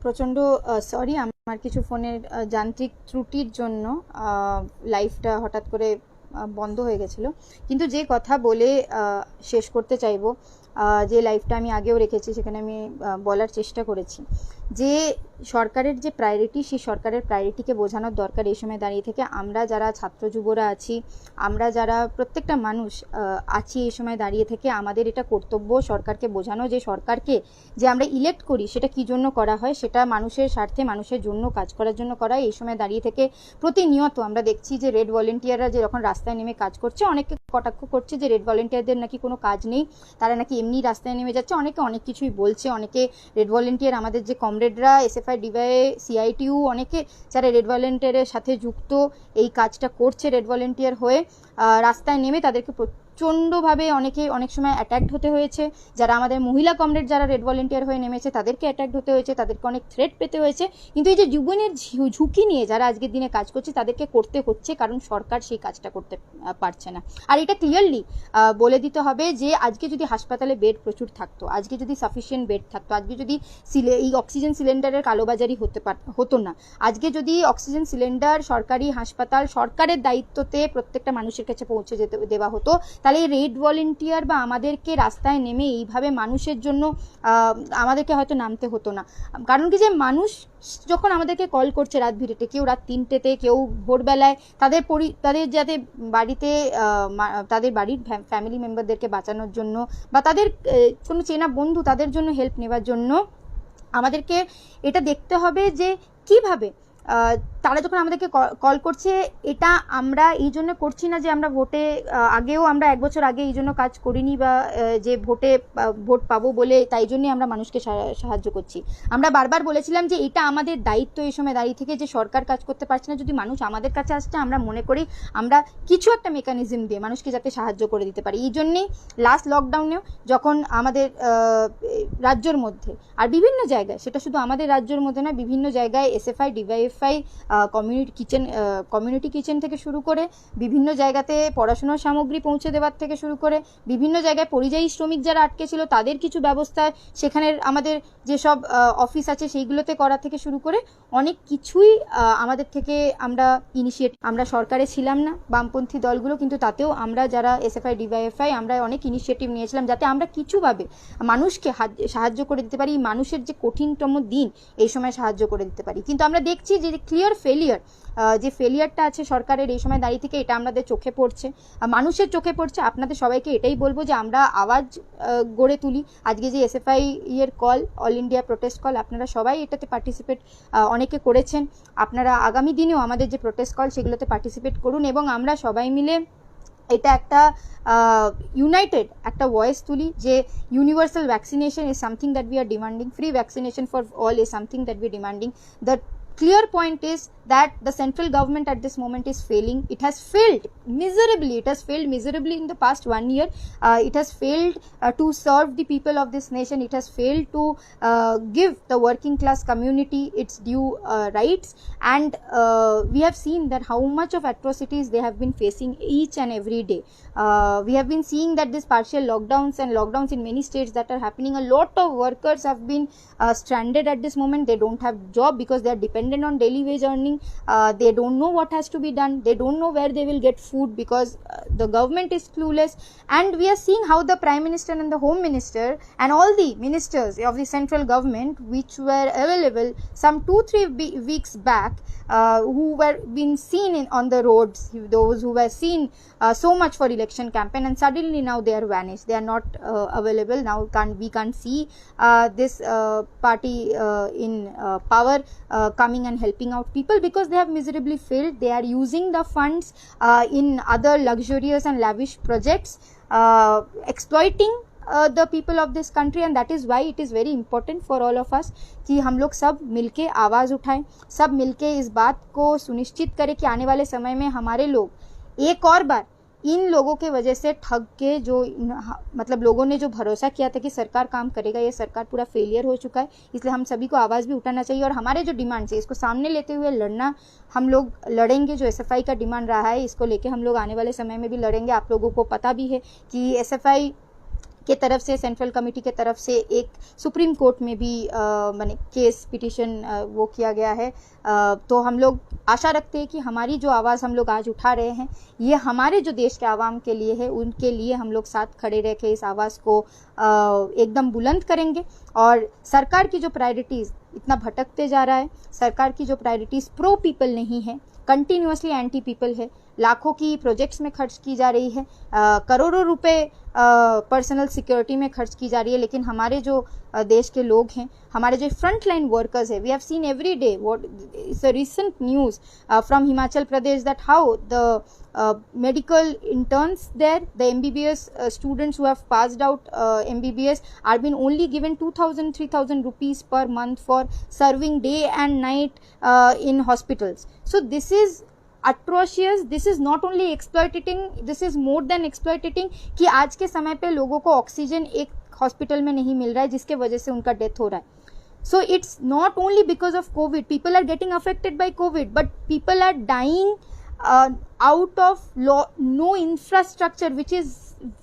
প্রচণ্ড সরি, আমার কিছু ফোনের যান্ত্রিক ত্রুটির জন্য লাইভটা হঠাৎ করে বন্ধ হয়ে গেছিলো। কিন্তু যে কথা বলে শেষ করতে চাইবো, যে লাইভটা আমি আগেও রেখেছি সেখানে আমি বলার চেষ্টা করেছি যে সরকারের যে প্রায়োরিটি, সেই সরকারের প্রায়োরিটিকে বোঝানোর দরকার এই সময় দাঁড়িয়ে থেকে। আমরা যারা ছাত্র যুবরা আছি, আমরা যারা প্রত্যেকটা মানুষ আছি এই সময় দাঁড়িয়ে থেকে, আমাদের এটা কর্তব্য সরকারকে বোঝানো যে সরকারকে যে আমরা ইলেক্ট করি সেটা কী জন্য করা হয়, সেটা মানুষের স্বার্থে, মানুষের জন্য কাজ করার জন্য করা। এই সময় দাঁড়িয়ে থেকে প্রতিনিয়ত আমরা দেখছি যে রেড ভলেন্টিয়াররা যে যখন রাস্তায় নেমে কাজ করছে, অনেকে কটাক্ষ করছে যে রেড ভলেন্টিয়ারদের নাকি কোনো কাজ নেই, তারা নাকি এমনি রাস্তায় নেমে যাচ্ছে। অনেকে অনেক কিছুই বলছে। অনেকে রেড ভলেন্টিয়ার, আমাদের যে কমরেডরা এসএফআই, ডিওয়াই, সিআইটিইউ, অনেকে যারা রেড ভলেন্টিয়ারের সাথে যুক্ত, এই কাজটা করছে রেড ভলেন্টিয়ার হয়ে, রাস্তায় নেমে তাদেরকে প্রচণ্ডভাবে অনেক সময় অ্যাট্যাক্ট হতে হয়েছে। যারা আমাদের মহিলা কমরেড যারা রেড ভলেন্টিয়ার হয়ে নেমেছে, তাদেরকে অ্যাট্যাক্ট হতে হয়েছে, তাদেরকে অনেক থ্রেট পেতে হয়েছে। কিন্তু এই যে জীবনের ঝুঁকি নিয়ে যারা আজকের দিনে কাজ করছে, তাদেরকে করতে হচ্ছে কারণ সরকার সেই কাজটা করতে পারছে না। আর এটা ক্লিয়ারলি বলে দিতে হবে যে আজকে যদি হাসপাতালে বেড প্রচুর থাকতো, আজকে যদি সাফিসিয়েন্ট বেড থাকতো, আজকে যদি এই অক্সিজেন সিলিন্ডারের কালোবাজারি হতো না, আজকে যদি অক্সিজেন সিলিন্ডার সরকারি হাসপাতাল সরকারের দায়িত্বতে প্রত্যেকটা মানুষের কাছে পৌঁছে দেওয়া হতো, তাহলে এই রেড ভলেন্টিয়ার বা আমাদেরকে রাস্তায় নেমে এইভাবে মানুষের জন্য আমাদেরকে হয়তো নামতে হতো না। কারণ কি, যে মানুষ যখন আমাদেরকে কল করছে রাত বিরেতে, কেউ রাত 3টেতে, কেউ ভোরবেলায়, তাদের যাতে বাড়িতে তাদের বাড়ির ফ্যামিলি মেম্বারদেরকে বাঁচানোর জন্য বা তাদের কোনো চেনা বন্ধু তাদের জন্য হেল্প নেওয়ার জন্য, আমাদেরকে এটা দেখতে হবে যে কিভাবে তারা যখন আমাদেরকে কল করছে, এটা আমরা এই জন্য করছি না যে আমরা ভোটে আগেও আমরা 1 বছর আগে এই জন্য কাজ করিনি বা যে ভোট পাবো বলে তাই জন্যই আমরা মানুষকে সাহায্য করছি। আমরা বারবার বলেছিলাম যে এটা আমাদের দায়িত্ব এই সময় দাঁড়িয়ে থেকে, যে সরকার কাজ করতে পারছে না, যদি মানুষ আমাদের কাছে আসছে, আমরা মনে করি আমরা কিছু একটা মেকানিজম দিয়ে মানুষকে যাতে সাহায্য করে দিতে পারি। এই জন্যেই লাস্ট লকডাউনেও যখন আমাদের রাজ্যের মধ্যে আর বিভিন্ন জায়গায়, সেটা শুধু আমাদের রাজ্যের মধ্যে না, বিভিন্ন জায়গায় এসএফআই, ডিওয়াইএফআই, কমিউনিটি কিচেন থেকে শুরু করে বিভিন্ন জায়গাতে পড়াশোনার সামগ্রী পৌঁছে দেওয়ার থেকে শুরু করে, বিভিন্ন জায়গায় পরিযায়ী শ্রমিক যারা আটকে ছিল তাদের কিছু ব্যবস্থা সেখানের আমাদের যেসব অফিস আছে সেইগুলোতে করা থেকে শুরু করে অনেক কিছুই আমাদের থেকে আমরা সরকারে ছিলাম না, বামপন্থী দলগুলো, কিন্তু তাতেও আমরা যারা এসএফআই, ডিওয়াইএফআই, আমরা অনেক ইনিশিয়েটিভ নিয়েছিলাম যাতে আমরা কিছুভাবে মানুষকে সাহায্য করে দিতে পারি, মানুষের যে কঠিনতম দিন এই সময় সাহায্য করে দিতে পারি। কিন্তু আমরা দেখছি যে ক্লিয়ার ফেলিয়ার, যে ফেলিয়ারটা আছে সরকারের এই সময় দাঁড়িয়ে থেকে, এটা আমাদের চোখে পড়ছে, মানুষের চোখে পড়ছে। আপনাদের সবাইকে এটাই বলবো যে আমরা আওয়াজ গড়ে তুলি। আজকে যে এসএফআই এর call, all India protest call, আপনারা সবাই এটাতে পার্টিসিপেট অনেকে করেছেন। আপনারা আগামী দিনেও আমাদের যে প্রোটেস্ট কল সেগুলোতে পার্টিসিপেট করুন এবং আমরা সবাই মিলে এটা একটা ইউনাইটেড একটা ভয়েস তুলি যে universal vaccination is something that we are demanding, free vaccination for all is something that we demanding. The clear point is that the central government at this moment is failing. It has failed miserably. It has failed miserably in the past 1 year. It has failed to serve the people of this nation. It has failed to give the working class community its due rights. And we have seen that how much of atrocities they have been facing each and every day. We have been seeing that this partial lockdowns in many states that are happening, a lot of workers have been stranded at this moment. They don't have job because they are dependent on daily wage earning. They don't know what has to be done. They don't know where they will get food because the government is clueless. And we are seeing how the Prime Minister and the Home Minister and all the ministers of the central government which were available some 2-3 weeks back, who were being seen on the roads, those who were seen so much for election campaign, and suddenly now they are vanished. They are not available now. We can't see this party in power coming and helping out people because they have miserably failed. They are using the funds in other luxurious and lavish projects, exploiting the people of this country. And that is why it is very important for all of us कि हम लोग सब मिलके आवाज़ उठाएं, सब मिलके इस बात को सुनिश्चित करें कि आने वाले समय में हमारे लोग एक और बार इन लोगों के वजह से ठग के, जो मतलब लोगों ने जो भरोसा किया था कि सरकार काम करेगा, ये सरकार पूरा फेलियर हो चुका है। इसलिए हम सभी को आवाज़ भी उठाना चाहिए और हमारे जो डिमांड्स है इसको सामने लेते हुए लड़ना, हम लोग लड़ेंगे। जो एसएफआई का डिमांड रहा है इसको लेके हम लोग आने वाले समय में भी लड़ेंगे। आप लोगों को पता भी है कि एसएफआई के तरफ से, सेंट्रल कमेटी के तरफ से एक सुप्रीम कोर्ट में भी माने केस पिटिशन वो किया गया है। तो हम लोग आशा रखते हैं कि हमारी जो आवाज़ हम लोग आज उठा रहे हैं ये हमारे जो देश के आवाम के लिए है, उनके लिए हम लोग साथ खड़े रह के इस आवाज़ को एकदम बुलंद करेंगे। और सरकार की जो प्रायोरिटीज़ इतना भटकते जा रहा है, सरकार की जो प्रायोरिटीज़ प्रो पीपल नहीं है, कंटिन्यूसली एंटी पीपल है, लाखों की प्रोजेक्ट्स में खर्च की जा रही है, करोड़ों रुपए पर्सनल सिक्योरिटी में खर्च की जा रही है, लेकिन हमारे जो देश के लोग हैं, हमारे जो फ्रंट लाइन वर्कर्स है, we have seen every day what is a recent news from Himachal Pradesh that how the medical interns there, the MBBS students who have passed out MBBS are being only given 2,000-3,000 rupees per month for serving day and night in hospitals. So this is atrocious. This is not only exploiting, this is more than exploiting कि आज के समय पे लोगों को oxygen एक hospital में नहीं मिल रहा है जिसके वजह से उनका डेथ हो रहा है. So it's not only because of COVID. People are getting affected by COVID, but people are dying out of no infrastructure, which is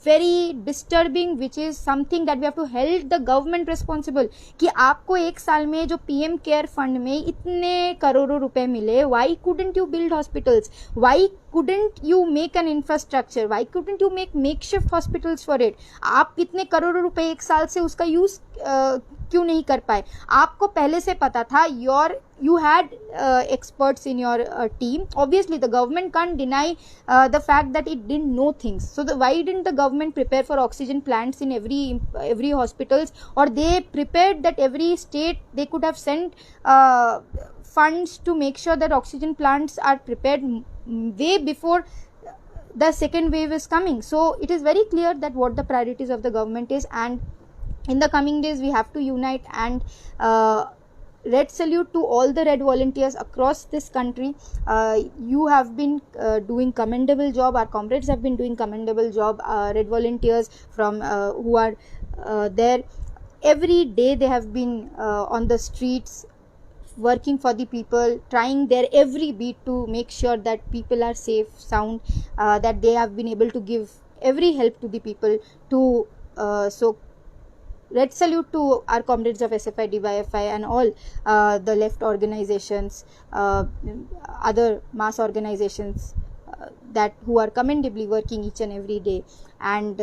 very disturbing, which is something that we have to hold the government responsible. कि आपको एक साल में जो PM care fund में इतने करोड़ों रुपए मिले, why couldn't you build hospitals? Why couldn't you make an infrastructure? Why couldn't you make makeshift hospitals for it? आप इतने करोड़ों रुपए एक साल से उसका यूज क्यों नहीं कर पाए? आपको पहले से पता था, you had experts in your team. Obviously the government can't deny the fact that it didn't know things. So why didn't the government prepare for oxygen plants in every hospitals, or they prepared that every state they could have sent funds to make sure that oxygen plants are prepared way before the second wave is coming. So it is very clear that what the priorities of the government is, and in the coming days we have to unite and red salute to all the red volunteers across this country. You have been doing commendable job. Our comrades have been doing commendable job. Red volunteers from who are there every day, they have been on the streets working for the people, trying their every beat to make sure that people are safe, sound, that they have been able to give every help to the people. So red salute to our comrades of SFI, DYFI and all the left organizations, other mass organizations that who are commendably working each and every day. And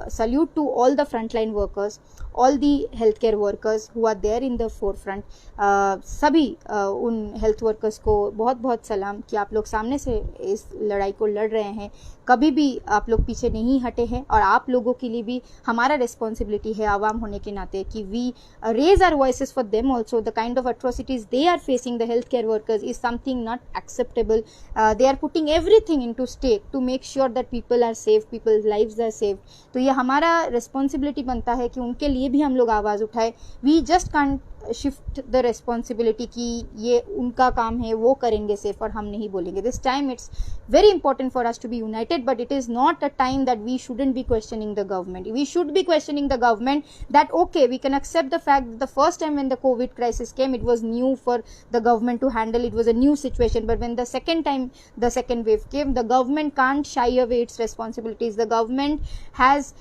salute to all the frontline workers, all the healthcare workers who are there in the forefront. सभी उन health workers को बहुत बहुत सलाम कि आप लोग सामने से इस लड़ाई को लड़ रहे हैं, कभी भी आप लोग पीछे नहीं हटे हैं. और आप लोगों के लिए भी हमारा रिस्पॉन्सिबिलिटी है आवाम होने के नाते कि we raise our voices for them also. The kind of atrocities they are facing, the health care workers, is something not acceptable. They are putting everything into stake to make sure that people are safe, people's lives are safe. तो ये हमारा responsibility बनता है कि उनके लिए भी हम लोग आवाज़ उठाए. We just can't shift the responsibility कि ये उनका काम है, वो करेंगे सेफ और हम नहीं बोलेंगे. This time it's very important for us to be united, but it is not a time that we shouldn't be questioning the government. We should be questioning the government that okay, we can accept the fact that the first time when the COVID crisis came, it was new for the government to handle, it was a new situation. But when the second time the second wave came, the government can't shy away its responsibilities. The government has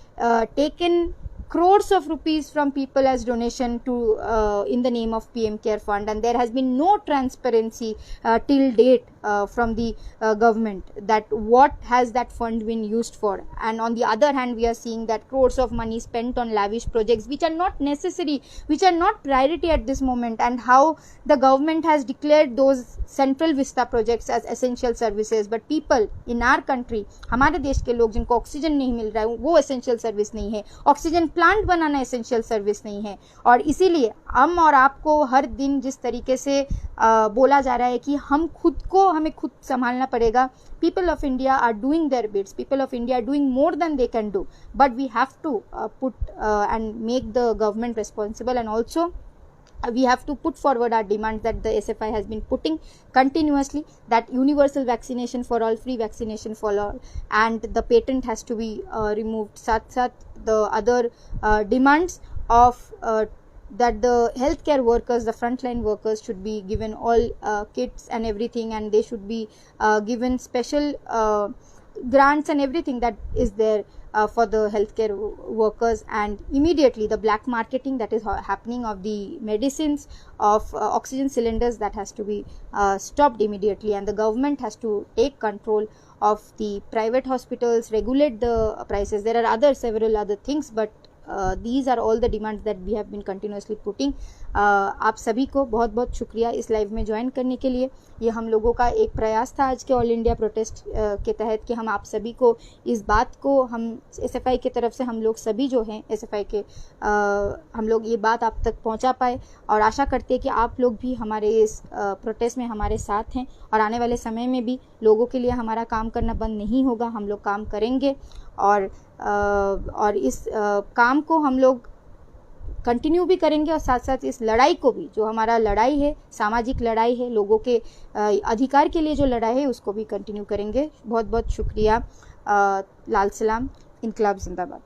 taken crores of rupees from people as donation to in the name of PM Care Fund, and there has been no transparency till date from the government that what has that fund been used for. And on the other hand, we are seeing that crores of money spent on lavish projects which are not necessary, which are not priority at this moment, and how the government has declared those Central Vista projects as essential services. But people in our country, हमारे देश के लोग जिनको oxygen नहीं मिल रहा है, वो essential service नहीं है. ऑक्सीजन प्लांट बनाना एसेंशियल सर्विस नहीं है. और इसीलिए हम और आपको हर दिन जिस तरीके से बोला जा रहा है कि हमें खुद संभालना पड़ेगा. People of India are doing their bits. People of India are doing more than they can do. But we have to put and make the government responsible, and also we have to put forward our demands that the SFI has been putting continuously, that universal vaccination for all, free vaccination for all, and the patent has to be removed. Sath the other demands of that the healthcare workers, the frontline workers should be given all kits and everything, and they should be given special grants and everything that is there for the healthcare workers, and immediately the black marketing that is happening of the medicines, of oxygen cylinders, that has to be stopped immediately, and the government has to take control of the private hospitals, regulate the prices. There are several other things, but these are all the demands that we have been continuously putting. आप सभी को बहुत बहुत शुक्रिया इस live में join करने के लिए। ये हम लोगों का एक प्रयास था आज के ऑल इंडिया प्रोटेस्ट के तहत कि हम आप सभी को इस बात को, हम एसएफआई की तरफ से हम लोग सभी जो हैं एसएफआई के, हम लोग ये बात आप तक पहुंचा पाए, और आशा करते हैं कि आप लोग भी हमारे इस प्रोटेस्ट में हमारे साथ हैं, और आने वाले समय में भी लोगों के लिए हमारा काम करना बंद नहीं होगा, हम लोग काम करेंगे, और इस काम को हम लोग कंटिन्यू भी करेंगे, और साथ साथ इस लड़ाई को भी, जो हमारा लड़ाई है, सामाजिक लड़ाई है, लोगों के अधिकार के लिए जो लड़ाई है, उसको भी कंटिन्यू करेंगे। बहुत बहुत शुक्रिया। लाल सलाम। इनकलाब जिंदाबाद।